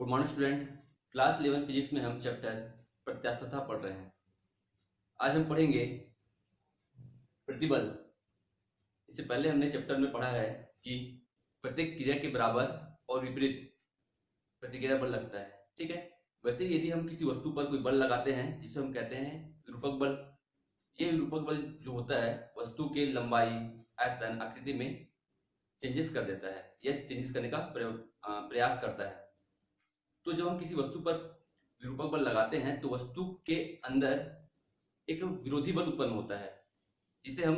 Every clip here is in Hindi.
Good morning student. Class 11 physics में हम चैप्टर प्रत्यास्थता पढ़ रहे हैं। आज हम पढ़ेंगे प्रतिबल। इससे पहले हमने चैप्टर में पढ़ा है कि प्रत्येक क्रिया के बराबर और विपरीत प्रतिक्रिया बल लगता है। ठीक है, वैसे यदि हम किसी वस्तु पर कोई बल लगाते हैं जिसे हम कहते हैं विरूपक बल, ये विरूपक बल जो होता है वस्तु के लंबाई, आयतन, आकृति में चेंजेस कर देता है या चेंजेस करने का प्रयास करता है। तो जब हम किसी वस्तु पर विरूपक बल लगाते हैं तो वस्तु के अंदर एक विरोधी बल उत्पन्न होता है जिसे हम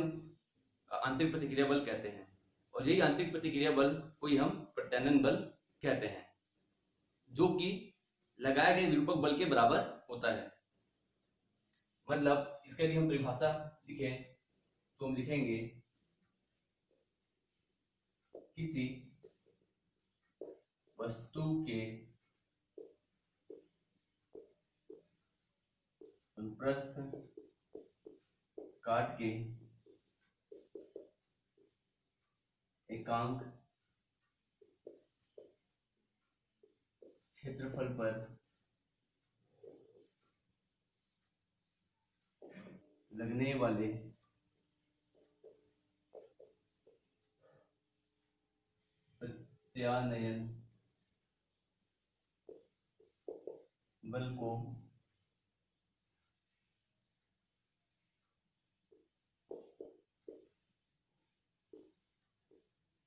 आंतरिक प्रतिक्रिया बल कहते हैं, और यही आंतरिक प्रतिक्रिया बल को ही हम प्रत्यानयन बल कहते हैं, जो कि लगाए गए विरूपक बल के बराबर होता है। मतलब इसके लिए हम परिभाषा लिखें तो हम लिखेंगे किसी वस्तु के अनुप्रस्थ काट के एकांक क्षेत्रफल पर लगने वाले प्रत्यानयन बल को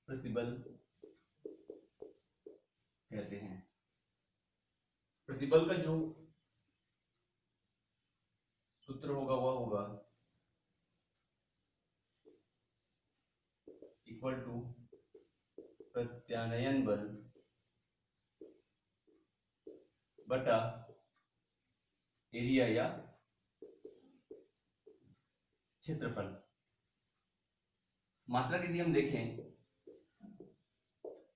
प्रतिबल कहते हैं। प्रतिबल का जो सूत्र होगा वह होगा इक्वल टू प्रत्यानयन बल बटा एरिया या क्षेत्रफल। मात्रक यदि हम देखें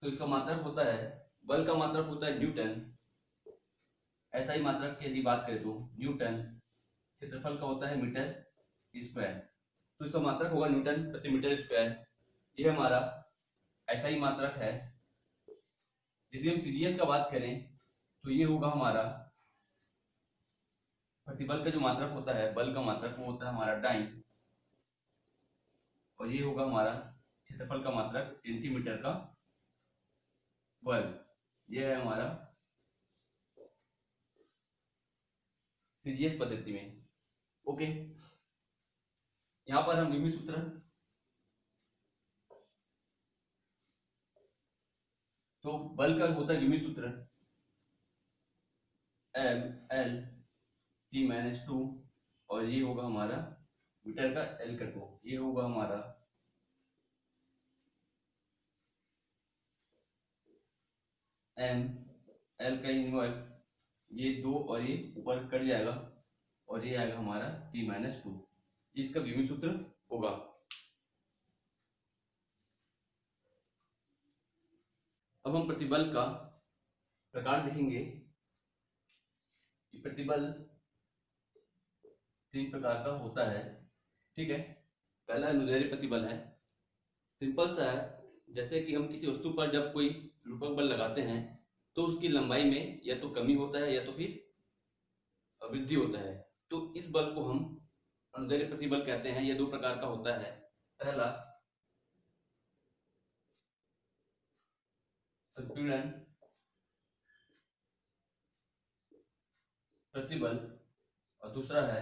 तो इसका मात्रक होता है, बल का मात्रक होता है न्यूटन। ऐसा ही मात्रक की यदि बात करें तो न्यूटन, क्षेत्रफल का होता है मीटर स्क्वायर, तो इसका मात्रक होगा न्यूटन प्रति मीटर स्क्वायर। यह हमारा ऐसा ही मात्रक है। यदि हम सीरीज का बात करें तो ये होगा हमारा प्रतिबल का जो मात्रक होता है, बल का मात्रक, वो होता है हमारा डाइन, और ये होगा हमारा क्षेत्रफल का मात्रक सेंटीमीटर का वर्ग। ये है हमारा सीजीएस पद्धति में। ओके, यहां पर हम विभव सूत्र, तो बल का होता है विभव सूत्र एम एल टी माइनस 2, और ये होगा हमारा मीटर का एल कर दो, ये होगा हमारा एम एल का इनवर्स, ये 2 और ये ऊपर कट जाएगा और ये आएगा हमारा टी माइनस 2, इसका विभव सूत्र होगा। अब हम प्रतिबल का प्रकार देखेंगे। प्रतिबल 3 प्रकार का होता है। ठीक है, पहला अनुदैर्ध्य प्रतिबल है, सिंपल सा है। जैसे कि हम किसी वस्तु पर जब कोई विरूपक बल लगाते हैं तो उसकी लंबाई में या तो कमी होता है या तो फिर वृद्धि होता है, तो इस बल को हम अनुदैर्ध्य प्रतिबल कहते हैं। यह 2 प्रकार का होता है। पहला संपीड़न प्रतिबल और दूसरा है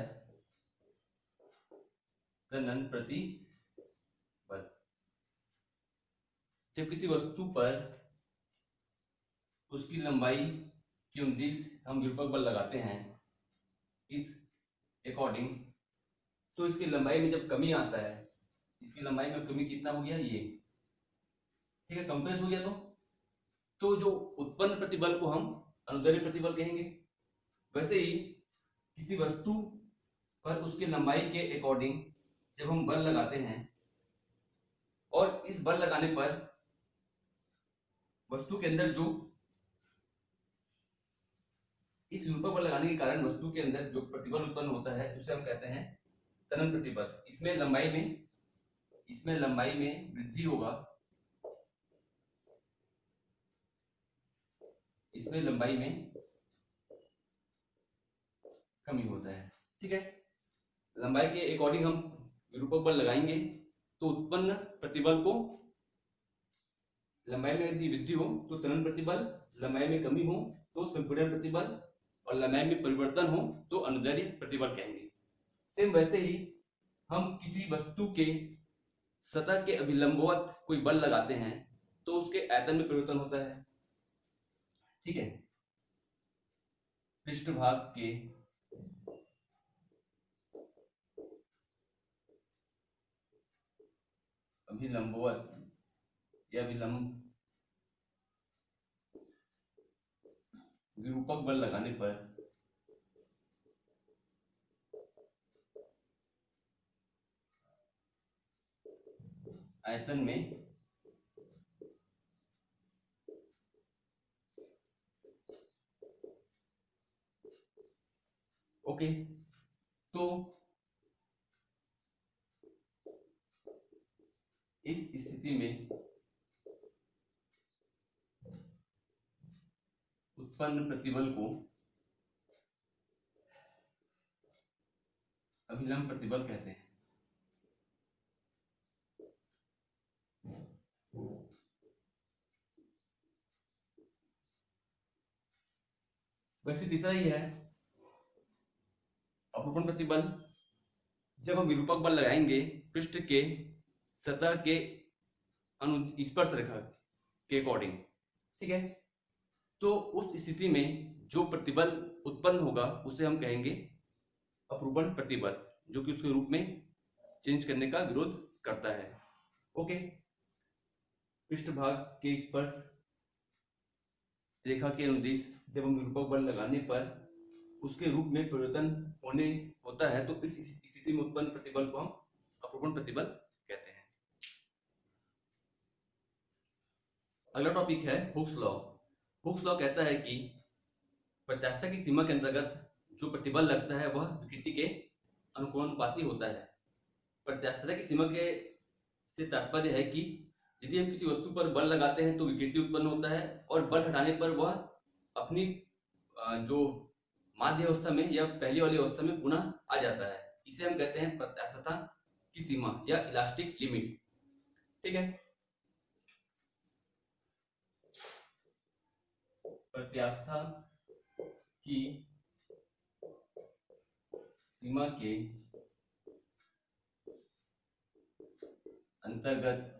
घनन प्रतिबल। जब किसी वस्तु पर उसकी लंबाई के 29 हम विरूपक बल लगाते हैं इस अकॉर्डिंग, तो इसकी लंबाई में जब कमी आता है, इसकी लंबाई में कमी कितना हो गया, ये ठीक है, कंप्रेस हो गया, तो जो उत्पन्न प्रतिबल को हम अनुदैर्ध्य प्रतिबल कहेंगे। वैसे ही किसी वस्तु पर उसकी लंबाई के अकॉर्डिंग जब हम बल लगाते हैं और इस बल लगाने पर वस्तु के अंदर जो, इस विरूपक बल लगाने के कारण वस्तु के अंदर जो प्रतिबल उत्पन्न होता है उसे हम कहते हैं तनन प्रतिबल। इसमें लंबाई में वृद्धि होगा, इसमें लंबाई में कमी होता है। ठीक है, लंबाई के अकॉर्डिंग हम विरूपक बल लगाएंगे तो उत्पन्न प्रतिबल को, लंबाई में यदि वृद्धि हो तो त्वरण प्रतिबल, लंबाई में कमी हो तो संपीड़न प्रतिबल, और लंबाई में परिवर्तन हो तो अनुदैर्ध्य प्रतिबल कहेंगे। सेम वैसे ही हम किसी वस्तु के सतह के अभिलंबवत कोई बल लगाते हैं तो उसके आयतन में परिवर्तन होता है। ठीक है, पृष्ठभाग के अभिलंबवत या विलंब विरूपक बल लगाने पर आयतन में ओके, तो इस स्थिति में उत्पन्न प्रतिबल को अभिलंब प्रतिबल कहते हैं। वैसे तीसरा ही है अपरूपण प्रतिबल। जब हम विरूपक बल लगाएंगे पृष्ठ के सतह के स्पर्श रेखा के अकॉर्डिंग, ठीक है, तो उस स्थिति में जो प्रतिबल उत्पन्न होगा उसे हम कहेंगे अपरूपण प्रतिबल, जो कि उसके रूप में चेंज करने का विरोध करता है। ओके, पृष्ठभाग के स्पर्श रेखा के अनुदिश जब हम विरूपक बल लगाने पर उसके रूप में परिवर्तन होने होता है तो इस स्थिति में उत्पन्न प्रतिबल को हम अपरूपण प्रतिबल कहते हैं। अगला टॉपिक है हुक्स लॉ। हुक्स लॉ कहता है कि प्रत्यास्थता की सीमा के अंतर्गत जो प्रतिबल लगता है वह विकृति के अनुकोणानुपाती होता है। प्रत्यास्थता की सीमा के से तात्पर्य है कि यदि हम किसी वस्तु पर बल लगाते हैं तो विकृति उत्पन्न होता है और बल हटाने पर वह अपनी जो माध्य अवस्था में या पहली वाली अवस्था में पुनः आ जाता है। इसे हम कहते हैं प्रत्यास्थता की सीमा या इलास्टिक लिमिट। ठीक है, प्रत्यास्थता की सीमा के अंतर्गत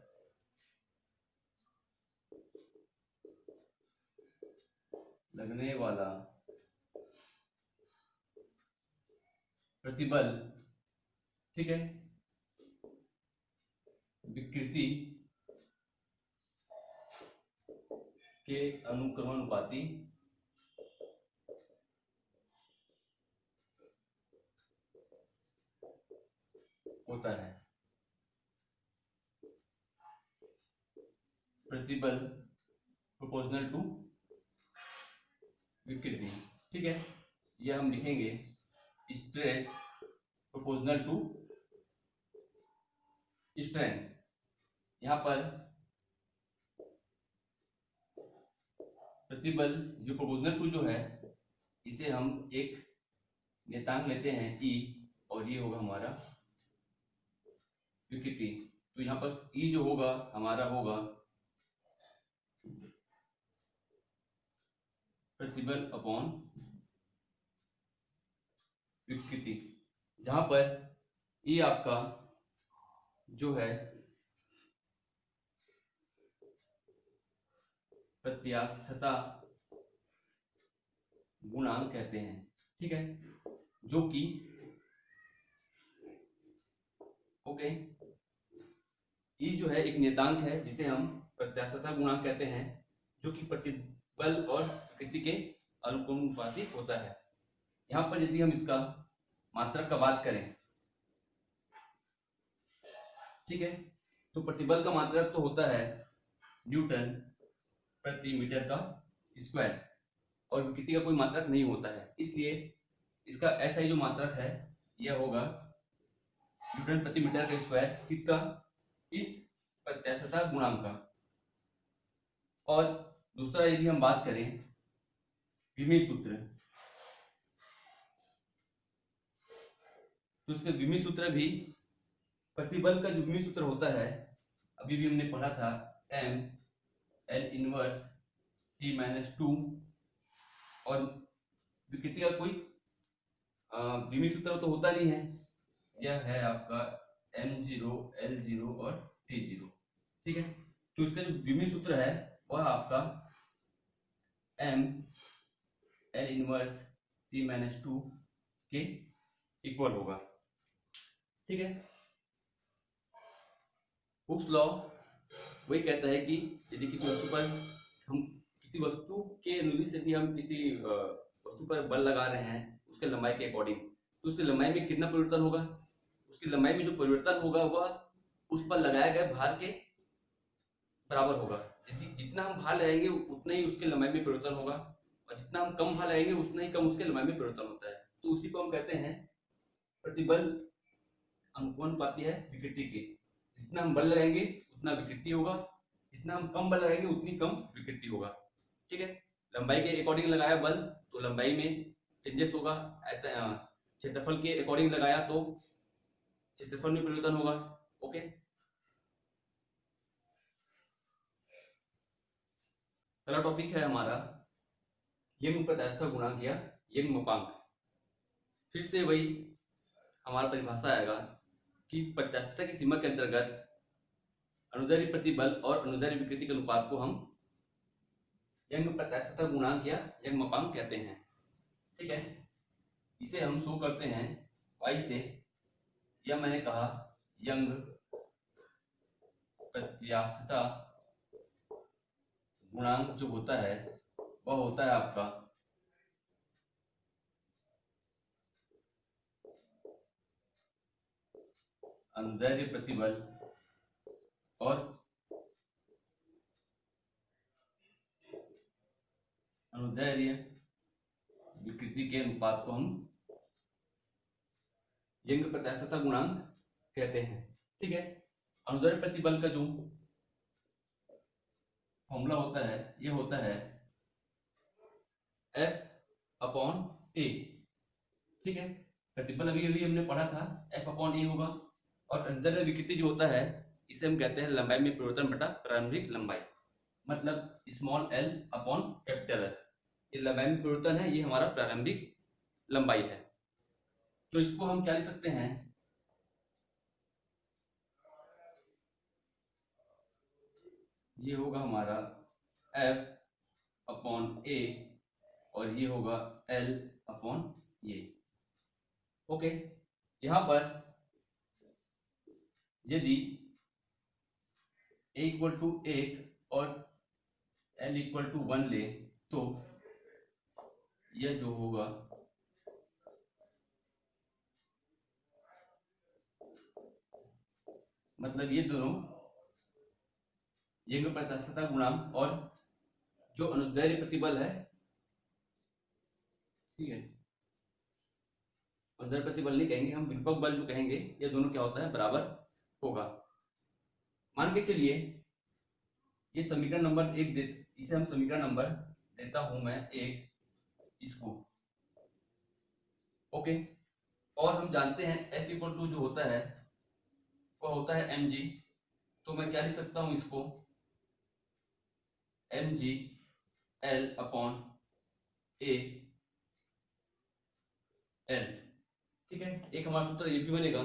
लगने वाला प्रतिबल, ठीक है, विकृति के अनुक्रमानुपाती होता है। प्रतिबल प्रोपोर्शनल टू विकृति। ठीक है, यह हम लिखेंगे स्ट्रेस प्रोपोर्शनल टू स्ट्रेन। यहां पर प्रतिबल जो प्रोपोर्शनल टू जो है इसे हम एक नियतांक लेते हैं E, और ये होगा हमारा विकृति। तो यहाँ पर E जो होगा हमारा होगा प्रतिबल अपॉन विकृति, जहां पर E आपका जो है प्रत्यास्थता गुणांक कहते हैं। ठीक है, जो कि ओके, E जो है एक नियतांक है जिसे हम प्रत्यास्थता गुणांक कहते हैं, जो कि प्रतिबल और विकृति के अनुपाती होता है। यहाँ पर यदि हम इसका मात्रक का बात करें, ठीक है, तो प्रतिबल का मात्रक तो होता है न्यूटन प्रति मीटर का स्क्वायर, और विकृति का कोई मात्रक नहीं होता है, इसलिए इसका ऐसा ही जो मात्रक है यह होगा न्यूटन प्रति मीटर का स्क्वायर, किसका, इस प्रत्यास्थता गुणांक का। और दूसरा यदि हम बात करें विमीय सूत्र, तो उसके विमीय सूत्र भी, प्रतिबल का जो विमीय सूत्र होता है अभी भी हमने पढ़ा था, m L इनवर्स T-2, और विकृति का कोई विमीय सूत्र तो होता नहीं है, यह है आपका m0 L0 और T0, ठीक है। तो इसका जो विमीय सूत्र है वह आपका m L इनवर्स T-2 के इक्वल होगा, ठीक है। हुक्स लॉ वही कहता है कि यदि किसी वस्तु पर हम किसी वस्तु के अनुदिश यदि हम किसी वस्तु पर बल लगा रहे हैं उसके लंबाई के अकॉर्डिंग, तो उसकी लंबाई में कितना परिवर्तन होगा, उसकी लंबाई में जो परिवर्तन होगा वह उस पर लगाए गए भार के बराबर होगा। यदि जितना हम भार लगाएंगे उतना ही उसके लंबाई में परिवर्तन होगा, और जितना हम कम भार लगाएंगे उतना ही कम उसके लंबाई में परिवर्तन होता है। तो उसी को हम कहते हैं प्रतिबल अनुपाती है विकृति के। जितना हम बल लगाएंगे उतना विकृति होगा, जितना हम कम बल लगाएंगे उतनी कम विकृति होगा, ठीक है। लंबाई के अकॉर्डिंग लगाया बल तो लंबाई में चेंजेस होगा, क्षेत्रफल के अकॉर्डिंग लगाया तो क्षेत्रफल में परिवर्तन होगा, ओके। पहला टॉपिक है हमारा यंग प्रत्यास्थता गुणांक या यंग मापांक। फिर से वही हमारा परिभाषा आएगा कि प्रत्यास्थता की सीमा के अंतर्गत अनुदैर्ध्य प्रतिबल और अनुदैर्ध्य विकृति के अनुपात को हम यंग प्रत्यास्थता गुणांक या यंग मापांक कहते हैं, ठीक है। इसे हम शो करते हैं y से, यह मैंने कहा यंग प्रत्यास्थता गुणांक जो होता है वह होता है आपका अनुदैर्ध्य प्रतिबल और अनुदैर्ध्य विकृति के अनुपात को हम यंग प्रत्यास्थता गुणांक कहते हैं, ठीक है। अनुदैर्ध्य प्रतिबल का जो फॉर्मूला होता है यह होता है F/A, ठीक है। प्रतिबल अभी अभी हमने पढ़ा था F/A होगा, और अनुदैर्ध्य विकृति जो होता है इसे हम कहते हैं लंबाई में परिवर्तन बटा प्रारंभिक लंबाई, मतलब small l upon capital L। ये लंबाई में परिवर्तन है, ये हमारा प्रारंभिक लंबाई है। तो इसको हम क्या लिख सकते हैं, ये होगा हमारा F/A और ये होगा L/A, ओके। यहां पर यदि A इक्वल टू 1 और L इक्वल टू 1 ले तो यह जो होगा मतलब ये दोनों यंग प्रत्यास्थता गुणांक और जो अनुदैर्ध्य प्रतिबल है, ठीक है, अनुदैर्ध्य प्रतिबल नहीं कहेंगे हम, विरूपक बल जो कहेंगे, ये दोनों क्या होता है बराबर होगा। मान के चलिए ये समीकरण नंबर 1 इसे हम समीकरण नंबर देता हूं मैं 1 इसको, ओके। और हम जानते हैं F इक्वल टू जो होता है वह होता है mg, तो मैं क्या लिख सकता हूं इसको mg L upon A L, ठीक है। एक हमारा सूत्र ये भी बनेगा।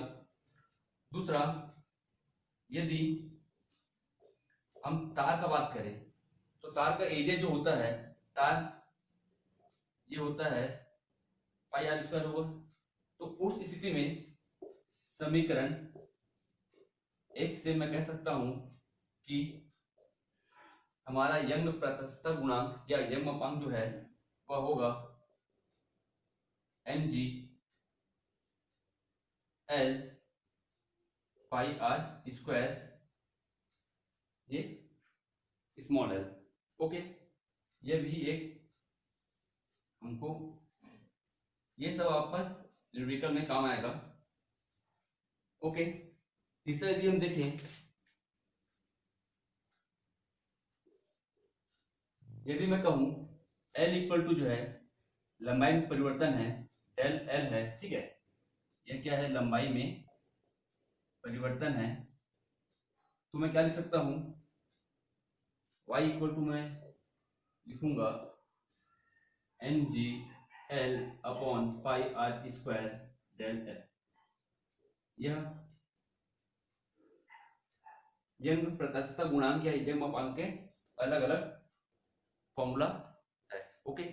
दूसरा, यदि हम तार का बात करें तो तार का एरिया जो होता है, तार ये होता है पाई आर स्क्वायर होगा। तो उस स्थिति में समीकरण 1 से मैं कह सकता हूं कि हमारा यंग प्रत्यास्थता गुणांक या यंग मापांक जो है वह होगा mg L pi R square ये स्मॉल l, ओके। ये भी एक हमको ये सब आप पर न्यूमेरिकल में काम आएगा, ओके। तीसरा यदि हम देखें, यदि मैं कहूं L इक्वल टू जो है लंबाई में परिवर्तन है डेल एल है, ठीक है। यह क्या है, लंबाई में परिवर्तन है, तो मैं क्या लिख सकता हूं, y इक्वल टू मैं लिखूंगा N G L upon pi R square del L. यह प्रत्यास्थता गुणांक या यंग मापांक के अलग अलग फॉर्मूला है। ओके।